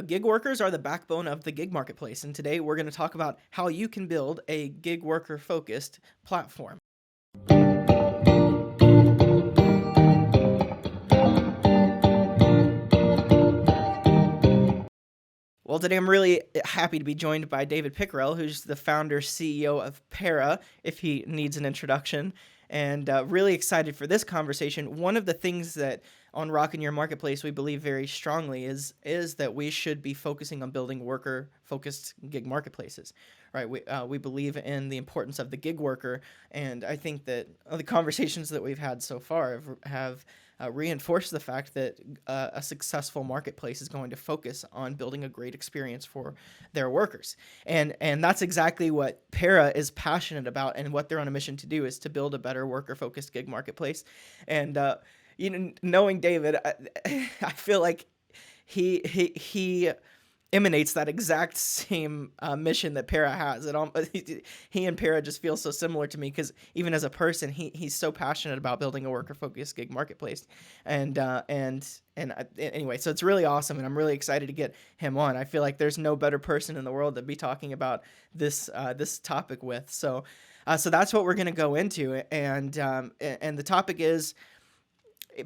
Gig workers are the backbone of the gig marketplace, and today we're going to talk about how you can build a gig worker focused platform. Well, today I'm really happy to be joined by David Pickerell, who's the founder, CEO of Para, if he needs an introduction, and really excited for this conversation. One of the things that on Rockin Your Marketplace we believe very strongly is that we should be focusing on building worker-focused gig marketplaces. Right, we believe in the importance of the gig worker, and I think that the conversations that we've had so far have reinforce the fact that a successful marketplace is going to focus on building a great experience for their workers. And that's exactly what Para is passionate about, and what they're on a mission to do is to build a better worker-focused gig marketplace. And knowing David, I feel like he emanates that exact same mission that Para has. He and Para just feel so similar to me, because even as a person, he's so passionate about building a worker-focused gig marketplace. Anyway, so it's really awesome, and I'm really excited to get him on. I feel like there's no better person in the world to be talking about this topic with. So that's what we're going to go into, and the topic is,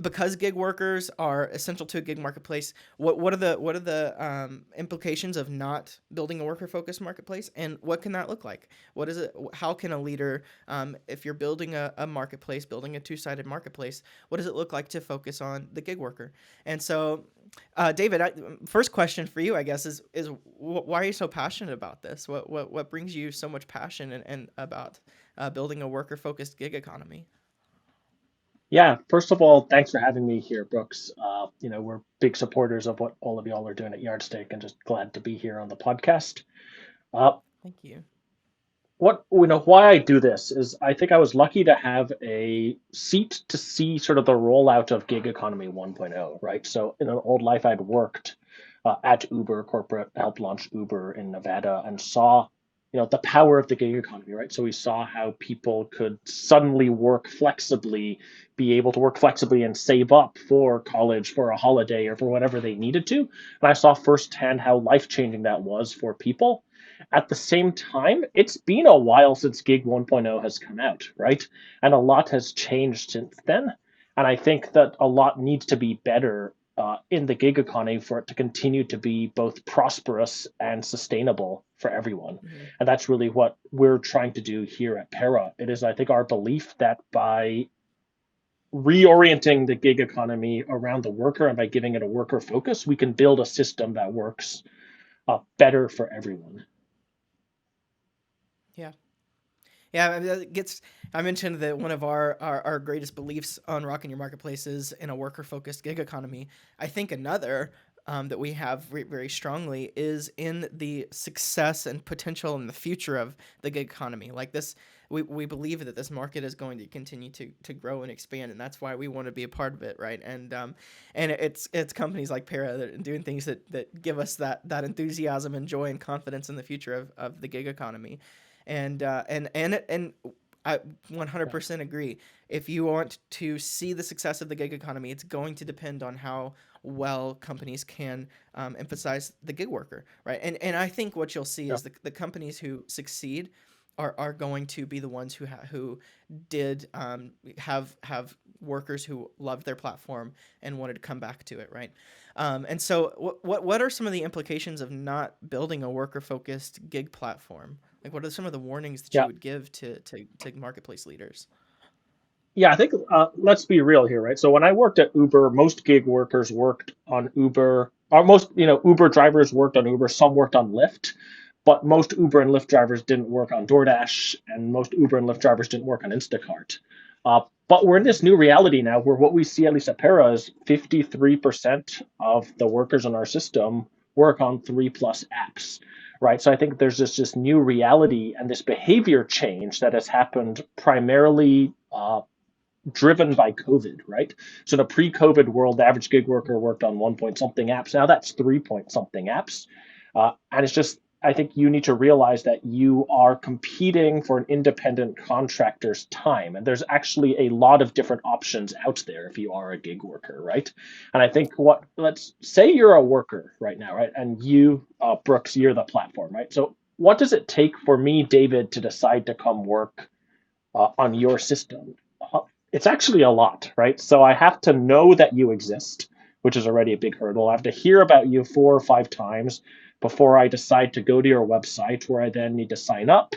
because gig workers are essential to a gig marketplace, what are the implications of not building a worker focused marketplace, and what can that look like? What is it? How can a leader, if you're building a marketplace, building a two-sided marketplace, what does it look like to focus on the gig worker? And so, David, first question for you, I guess, is why are you so passionate about this? What brings you so much passion and about building a worker focused gig economy? Yeah, first of all, thanks for having me here, Brooks. We're big supporters of what all of y'all are doing at Yardstick, and just glad to be here on the podcast. Uh, Thank you. why I do this is I think I was lucky to have a seat to see sort of the rollout of gig economy 1.0, right? So in an old life, I'd worked at Uber corporate, helped launch Uber in Nevada, and saw the power of the gig economy, right? So we saw how people could suddenly work flexibly, be able to work flexibly and save up for college, for a holiday, or for whatever they needed to. And I saw firsthand how life-changing that was for people. At the same time, it's been a while since Gig 1.0 has come out, right? And a lot has changed since then. And I think that a lot needs to be better in the gig economy for it to continue to be both prosperous and sustainable for everyone. Mm-hmm. And that's really what we're trying to do here at Para. It is, I think, our belief that by reorienting the gig economy around the worker and by giving it a worker focus, we can build a system that works better for everyone. Yeah. Yeah, I mean, I mentioned that one of our greatest beliefs on Rockin' Your Marketplace is in a worker-focused gig economy. I think another that we have very strongly is in the success and potential in the future of the gig economy. Like this, we believe that this market is going to continue to grow and expand, and that's why we want to be a part of it, right? And it's companies like Para that are doing things that give us that enthusiasm and joy and confidence in the future of the gig economy. And I Yeah. 100% agree. If you want to see the success of the gig economy, it's going to depend on how well companies can emphasize the gig worker, right? And I think what you'll see Yeah. is the companies who succeed are going to be the ones who did have workers who loved their platform and wanted to come back to it, right? And so, what are some of the implications of not building a worker focused gig platform? Like, what are some of the warnings that you Yeah. would give to marketplace leaders? Yeah, I think let's be real here, right? So when I worked at Uber, most gig workers worked on Uber, or most, Uber drivers worked on Uber, some worked on Lyft, but most Uber and Lyft drivers didn't work on DoorDash, and most Uber and Lyft drivers didn't work on Instacart. But we're in Mm-hmm. this new reality now where what we see, at least at Para, is 53% of the workers in our system work on 3+ apps, right? So I think there's this new reality and this behavior change that has happened primarily driven by COVID, right? So in a pre-COVID world, the average gig worker worked on 1 point something apps. Now that's 3 point something apps. And it's just I think you need to realize that you are competing for an independent contractor's time. And there's actually a lot of different options out there if you are a gig worker, right? And I think let's say you're a worker right now, right? And you, Brooks, you're the platform, right? So what does it take for me, David, to decide to come work on your system? Uh, it's actually a lot, right? So I have to know that you exist, which is already a big hurdle. I have to hear about you 4 or 5 times before I decide to go to your website, where I then need to sign up.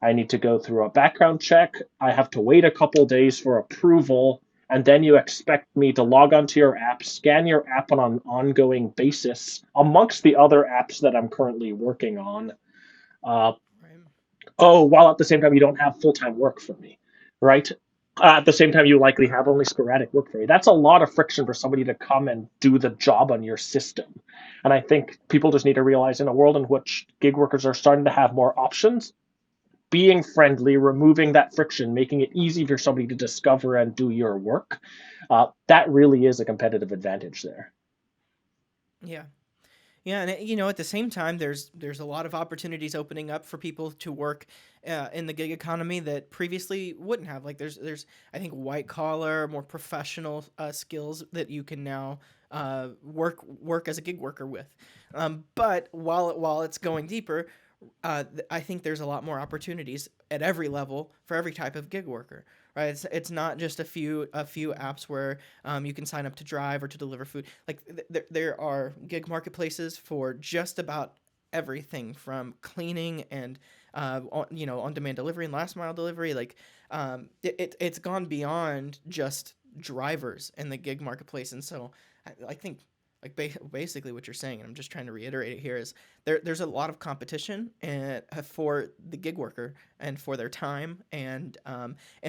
I need to go through a background check. I have to wait a couple days for approval. And then you expect me to log onto your app, scan your app on an ongoing basis amongst the other apps that I'm currently working on. Uh, Right. oh, while at the same time you don't have full time work for me, right? At the same time, you likely have only sporadic work for me. That's a lot of friction for somebody to come and do the job on your system. And I think people just need to realize in a world in which gig workers are starting to have more options, being friendly, removing that friction, making it easy for somebody to discover and do your work, that really is a competitive advantage there. Yeah. Yeah, and at the same time, there's a lot of opportunities opening up for people to work in the gig economy that previously wouldn't have. Like there's I think white collar, more professional skills that you can now work as a gig worker with. But while it's going deeper, I think there's a lot more opportunities at every level for every type of gig worker. Right, it's not just a few apps where you can sign up to drive or to deliver food. Like there are gig marketplaces for just about everything from cleaning and on demand delivery and last mile delivery. Like it's gone beyond just drivers in the gig marketplace, and so I think like basically what you're saying, and I'm just trying to reiterate it here, is there's a lot of competition for the gig worker and for their time, and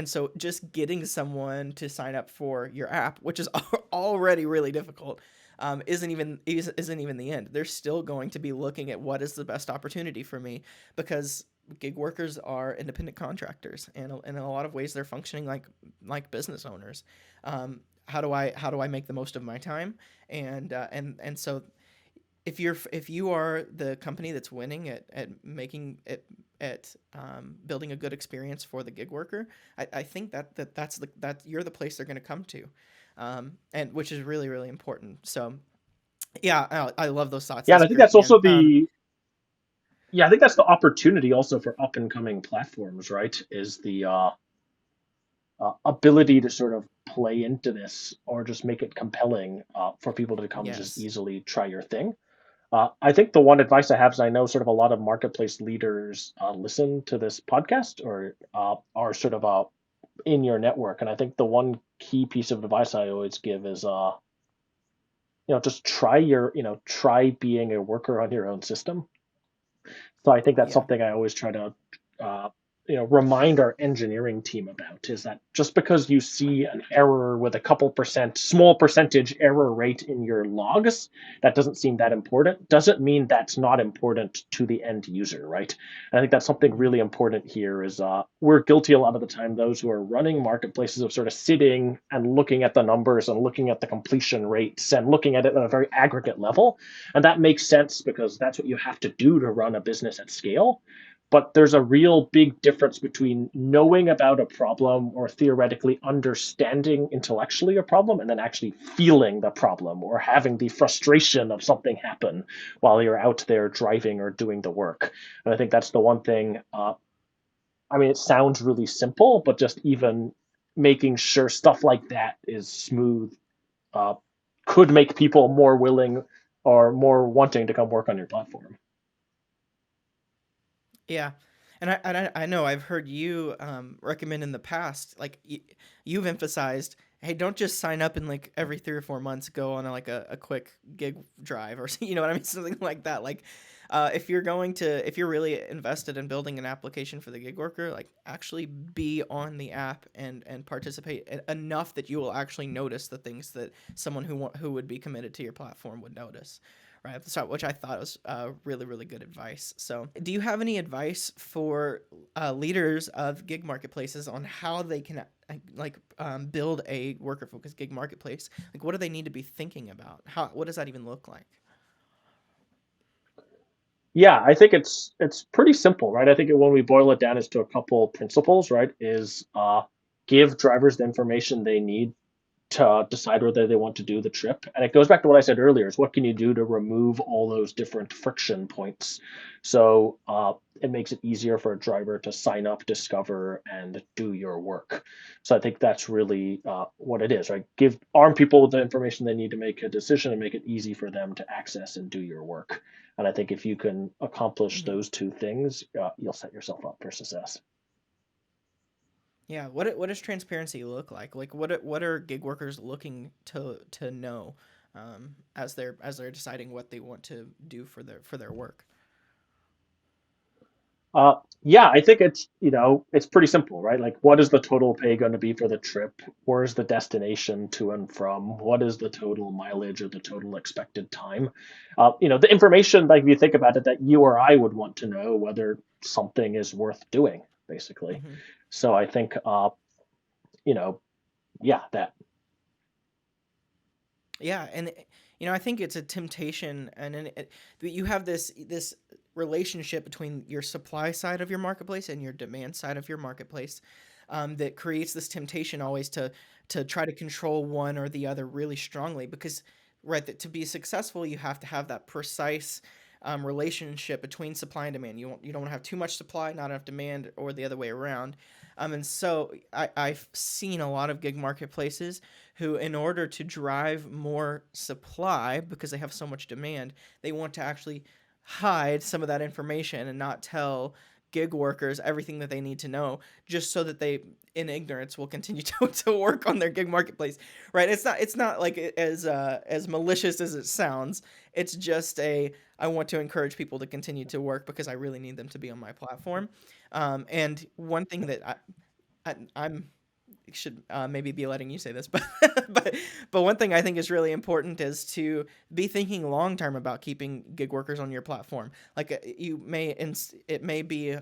so just getting someone to sign up for your app, which is already really difficult, isn't even the end. They're still going to be looking at what is the best opportunity for me, because gig workers are independent contractors, and in a lot of ways they're functioning like business owners. How do I make the most of my time? And so if you are the company that's winning at making it at building a good experience for the gig worker, I think that you're the place they're going to come to, and which is really really important. So yeah, I love those thoughts. Yeah, and That's I think great, that's man. also the yeah, I think that's the opportunity also for up and coming platforms, right? Is the ability to sort of play into this or just make it compelling for people to come just Yes. easily try your thing. I think the one advice I have is I know sort of a lot of marketplace leaders listen to this podcast or are sort of in your network. And I think the one key piece of advice I always give is, just try being a worker on your own system. So I think that's Yeah. something I always try to, uh, remind our engineering team about is that just because you see an error with a couple percent, small percentage error rate in your logs, that doesn't seem that important, doesn't mean that's not important to the end user, right? And I think that's something Mhm. really important here is we're guilty a lot of the time, those who are running marketplaces, of sort of sitting and looking at the numbers and looking at the completion rates and looking at it on a very aggregate level. And that makes sense because that's what you have to do to run a business at scale. But there's a real big difference between knowing about a problem or theoretically understanding intellectually a problem and then actually feeling the problem or having the frustration of something happen while you're out there driving or doing the work. And I think that's the one thing. I mean, it sounds really simple, but just even making sure stuff like that is smooth uh, could make people more willing or more wanting to come work on your platform. Yeah, and I know I've heard you recommend in the past, like you've emphasized, hey, don't just sign up and like every 3 or 4 months go on a quick gig drive, or you know what I mean, something like that. Like, if you're really invested in building an application for the gig worker, like actually be on the app and participate enough that you will actually notice the things that someone who would be committed to your platform would notice, right? So, which I thought was really, really good advice. So, do you have any advice for leaders of gig marketplaces on how they can build a worker focused gig marketplace? Like, what do they need to be thinking about? What does that even look like? Yeah, I think it's pretty simple, right? I think when we boil it down is to a couple principles, right? Is give drivers the information they need to decide whether they want to do the trip. And it goes back to what I said earlier: is what can you do to remove all those different friction points? So it makes it easier for a driver to sign up, discover, and do your work. So I think that's really what it is, right? Give arm people the information they need to make a decision and make it easy for them to access and do your work. And I think if you can accomplish Hmm. those two things, you'll set yourself up for success. Yeah, what does transparency look like? Like what are gig workers looking to know as they're deciding what they want to do for their work? Yeah, I think it's pretty simple, right? Like, what is the total pay going to be for the trip? Where's the destination to and from? What is the total mileage or the total expected time? The information, like if you think about it, that you or I would want to know whether something is worth doing, basically. Hmm. So I think, you know, yeah, that. Yeah, and I think it's a temptation, and you have this relationship between your supply side of your marketplace and your demand side of your marketplace, that creates this temptation always to try to control one or the other really strongly because right that to be successful you have to have that precise relationship between supply and demand. You don't want to have too much supply, not enough demand, or the other way around. And so I've seen a lot of gig marketplaces who, in order to drive more supply because they have so much demand, they want to actually hide some of that information and not tell gig workers everything that they need to know just so that they in ignorance will continue to work on their gig marketplace, right? It's not like as malicious as it sounds. It's just a I want to encourage people to continue to work because I really need them to be on my platform. And one thing that I'm should maybe be letting you say this, but but but one thing I think is really important is to be thinking long term about keeping gig workers on your platform. Like it may be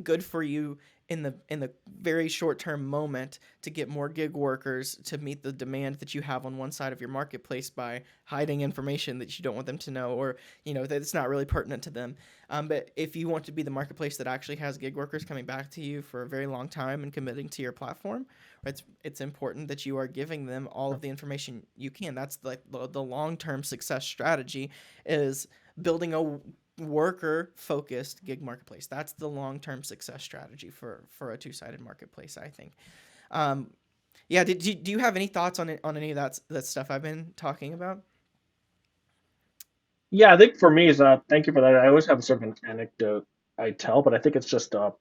good for you in the very short term moment to get more gig workers to meet the demand that you have on one side of your marketplace by hiding information that you don't want them to know or that it's not really pertinent to them. But if you want to be the marketplace that actually has gig workers coming back to you for a very long time and committing to your platform, it's important that you are giving them all of the information you can. That's like the long term success strategy is building a worker focused gig marketplace. That's the long term success strategy for a two sided marketplace, I think. Um, yeah, do you have any thoughts on any of that stuff I've been talking about? Yeah, I think for me is thank you for that. I always have a sort of an anecdote I tell, but I think it's just a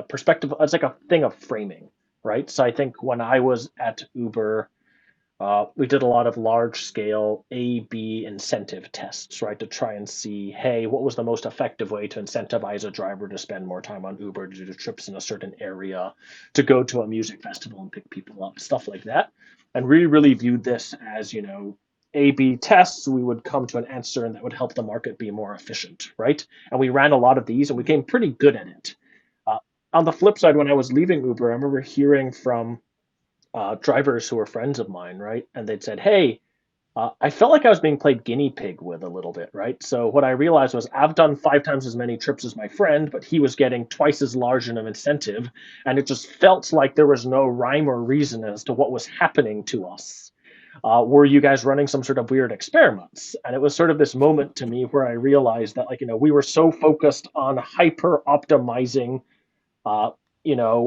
perspective. It's like a thing of framing, right? So I think when I was at Uber, we did a lot of large scale A/B incentive tests, right, to try and see, hey, what was the most effective way to incentivize a driver to spend more time on Uber, to do trips in a certain area, to go to a music festival and pick people up, stuff like that. And we really viewed this as, A/B tests. We would come to an answer and that would help the market be more efficient, right? And we ran a lot of these and we Mhm. came pretty good at it. Uh, on the flip side, when I was leaving Uber, I remember hearing from drivers who were friends of mine, right? And they'd said, "Hey, I felt like I was being played guinea pig with a little bit, right?" So what I realized was I've done 5 times as many trips as my friend, but he was getting twice as large an incentive, and it just felt like there was no rhyme or reason as to what was happening to us. Were you guys running some sort of weird experiments? And it was sort of this moment to me where I realized that, like, we were so focused on hyper optimizing uh,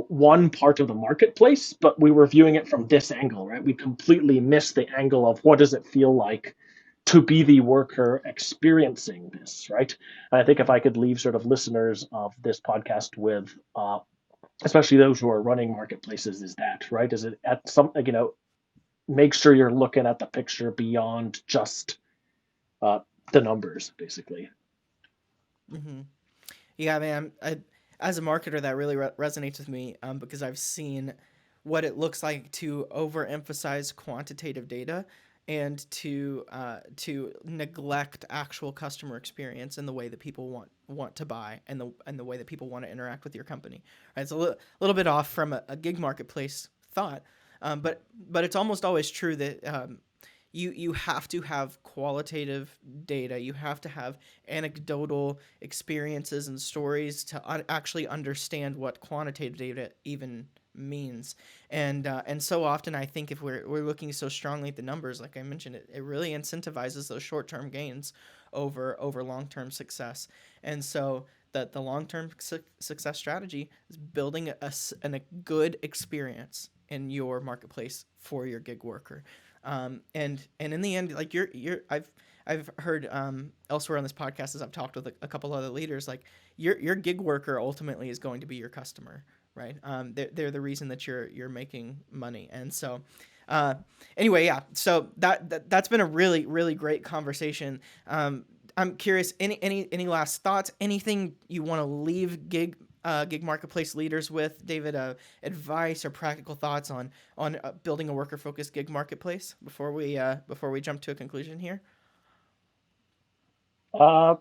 one part of the marketplace, but we were viewing it from this angle, right? We completely missed the angle of what does it feel like to be the worker experiencing this, right? And I think if Mhm. I could leave sort of listeners of this podcast with, especially those who are running marketplaces, is that, right? Is it at some, like, make sure you're looking at the picture beyond just uh, the numbers, basically. Mhm. Yeah, man. As a marketer, that really resonates with me because I've seen what it looks like to overemphasize quantitative data and to neglect actual customer experience and the way that people want to buy and the way that people want to interact with your company. Right? It's a little bit off from a gig marketplace thought, but it's almost always true that you have to have qualitative data. You have to have anecdotal experiences and stories to actually understand what quantitative data even means. And so often I think if we're looking so strongly at the numbers, like I mentioned, it really incentivizes those short term gains over long term success. And so the long term success strategy is building a good experience in your marketplace for your gig worker. And in the end, like I've heard elsewhere on this podcast, as I've talked with a couple other leaders, like your gig worker ultimately is going to be your customer, right? They're the reason that you're making money. And so uh, anyway, yeah. So that's been a really great conversation. I'm curious, any last thoughts? Anything you want to leave gig marketplace leaders with, David? Advice or practical thoughts on building a worker focused gig marketplace before we jump to a conclusion here. Uh,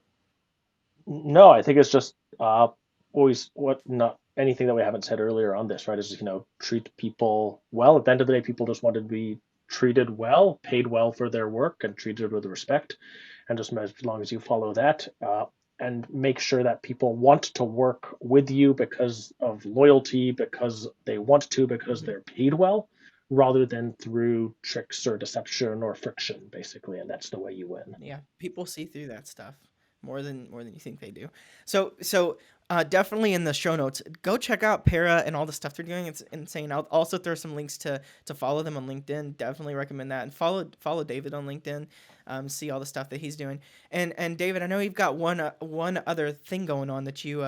no, I think it's just always what not anything that we haven't said earlier on this, right? Is treat people well. At the end of the day, people just want to be treated well, paid well for their work, and treated with respect. And just as long as you follow that, and make sure that people want to work with you because of loyalty, because they want to, because Hmm. they're paid well, rather than through tricks or deception or friction, basically. And that's the way you win. Yeah, people see through that stuff more than you think they do. So definitely in the show notes, go check out Para and all the stuff they're doing. It's insane. I'll also throw some links to follow them on LinkedIn. Definitely recommend that, and follow David on LinkedIn. See all the stuff that he's doing. And David, I know you've got one other thing going on that you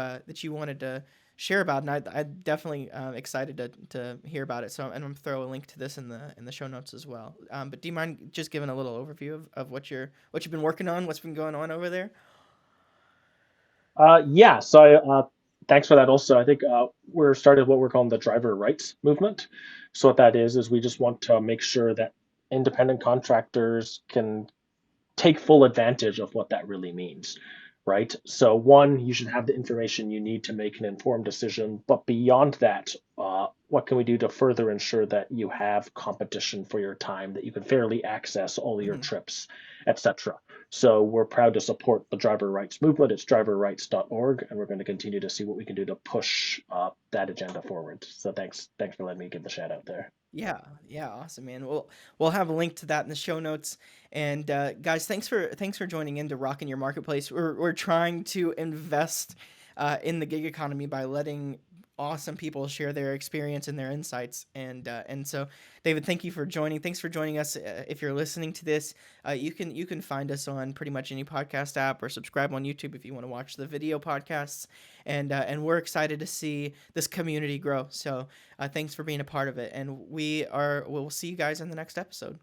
wanted to share about, and I definitely excited to hear about it. So and I'm gonna throw a link to this in the show notes as well. But do you mind just giving a little overview of what you've been working on, what's been going on over there? Yeah, so thanks for that. Also, I think we're started what we're calling the driver rights movement. So what that is we just want to make sure that independent contractors can take full advantage of what that really means, right? So, one, you should have the information you need to make an informed decision. But beyond that, what can we do to further ensure that you have competition for your time, that you can fairly access all your Hmm. trips, etc.? So, we're proud to support the driver rights movement. It's driverrights.org, and we're going to continue to see what we can do to push that agenda forward. So, thanks for letting me give the shout out there. Yeah, yeah, awesome, man. We'll have a link to that in the show notes. And guys, thanks for joining in to Rockin' Your Marketplace. We're trying to invest in the gig economy by letting awesome people share their experience and their insights. And so, David, thank you for joining. Thanks for joining us. If you're listening to this, you can find us on pretty much any podcast app or subscribe on YouTube if you want to watch the video podcasts. And we're excited to see this community grow. So thanks for being a part of it, and we'll see you guys in the next episode.